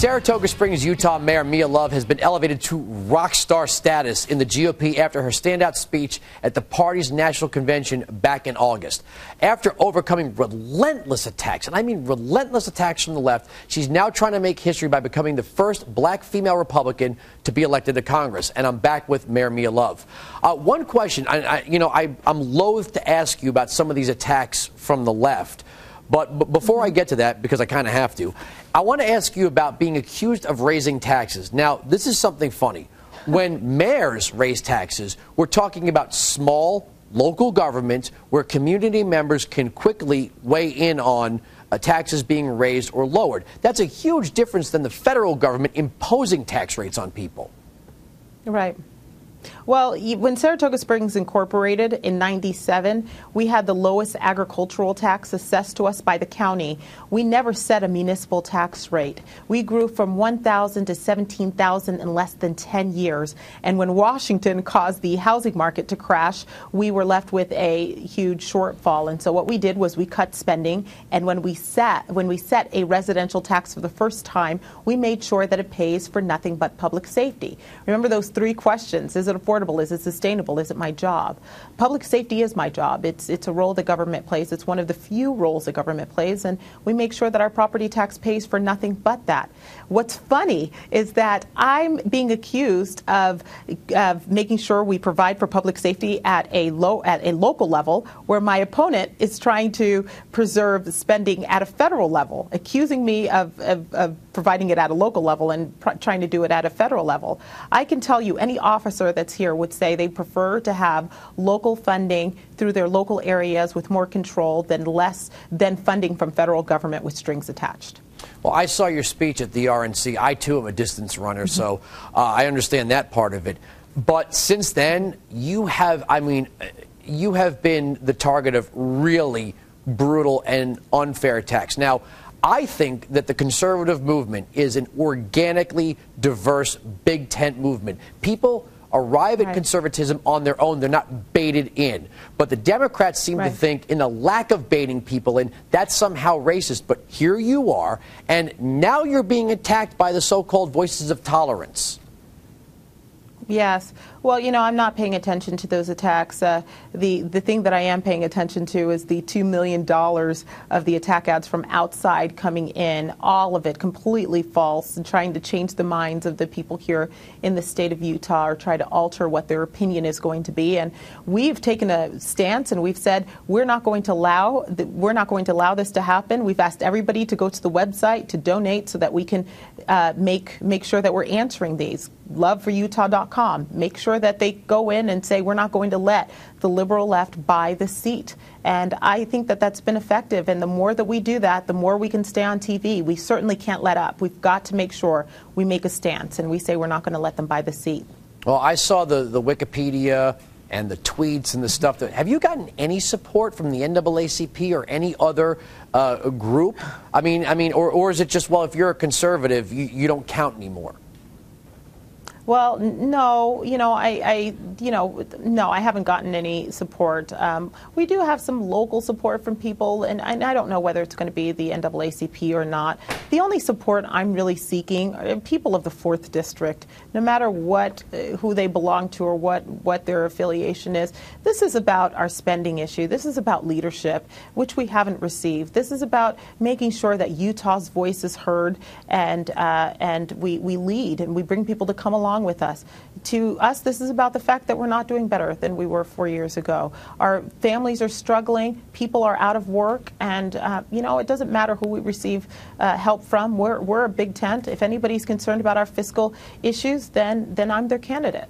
Saratoga Springs, Utah Mayor Mia Love has been elevated to rock star status in the GOP after her standout speech at the party's national convention back in August. After overcoming relentless attacks, and I mean relentless attacks from the left, she's now trying to make history by becoming the first black female Republican to be elected to Congress. And I'm back with Mayor Mia Love. One question, I'm loath to ask you about some of these attacks from the left. But before I get to that, because I kind of have to, I want to ask you about being accused of raising taxes. Now, this is something funny. When mayors raise taxes, we're talking about small local governments where community members can quickly weigh in on taxes being raised or lowered. That's a huge difference than the federal government imposing tax rates on people. Right. Well, when Saratoga Springs incorporated in '97, we had the lowest agricultural tax assessed to us by the county. We never set a municipal tax rate. We grew from 1,000 to 17,000 in less than 10 years. And when Washington caused the housing market to crash, we were left with a huge shortfall. And so what we did was we cut spending. And when we set a residential tax for the first time, we made sure that it pays for nothing but public safety. Remember those three questions. Is it affordable? Is it sustainable? Is it my job? Public safety is my job. It's a role the government plays. It's one of the few roles the government plays, and we make sure that our property tax pays for nothing but that. What's funny is that I'm being accused of making sure we provide for public safety at a local level, where my opponent is trying to preserve spending at a federal level, accusing me of providing it at a local level and trying to do it at a federal level. I can tell you any officer that's here would say they prefer to have local funding through their local areas with more control than funding from federal government with strings attached. Well, I saw your speech at the RNC. I, too, am a distance runner, so I understand that part of it. But since then, you have been the target of really brutal and unfair attacks. Now, I think that the conservative movement is an organically diverse, big tent movement. People arrive at conservatism on their own. They're not baited in. But the Democrats seem to think in the lack of baiting people in, that's somehow racist. But here you are, and now you're being attacked by the so-called voices of tolerance. Yes. Well, I'm not paying attention to those attacks. The thing that I am paying attention to is the $2 million of the attack ads from outside coming in, all of it completely false, and trying to change the minds of the people here in the state of Utah, or try to alter what their opinion is going to be. And we've taken a stance, and we've said we're not going to allow this to happen. We've asked everybody to go to the website to donate so that we can make sure that we're answering these. Loveforutah.com. Make sure that they go in and say we're not going to let the liberal left buy the seat. And I think that that's been effective. And the more that we do that, the more we can stay on TV. We certainly can't let up. We've got to make sure we make a stance and we say we're not going to let them buy the seat. Well, I saw the Wikipedia and the tweets and the stuff. Have you gotten any support from the NAACP or any other group? I mean, or is it just, well, if you're a conservative, you don't count anymore? Well, no, no, I haven't gotten any support. We do have some local support from people, and I don't know whether it's going to be the NAACP or not. The only support I'm really seeking are people of the 4th District, no matter who they belong to or what their affiliation is. This is about our spending issue. This is about leadership, which we haven't received. This is about making sure that Utah's voice is heard, and we lead and we bring people to come along with us. To us, this is about the fact that we're not doing better than we were 4 years ago. Our families are struggling, people are out of work, and it doesn't matter who we receive help from. We're a big tent. If anybody's concerned about our fiscal issues, then I'm their candidate.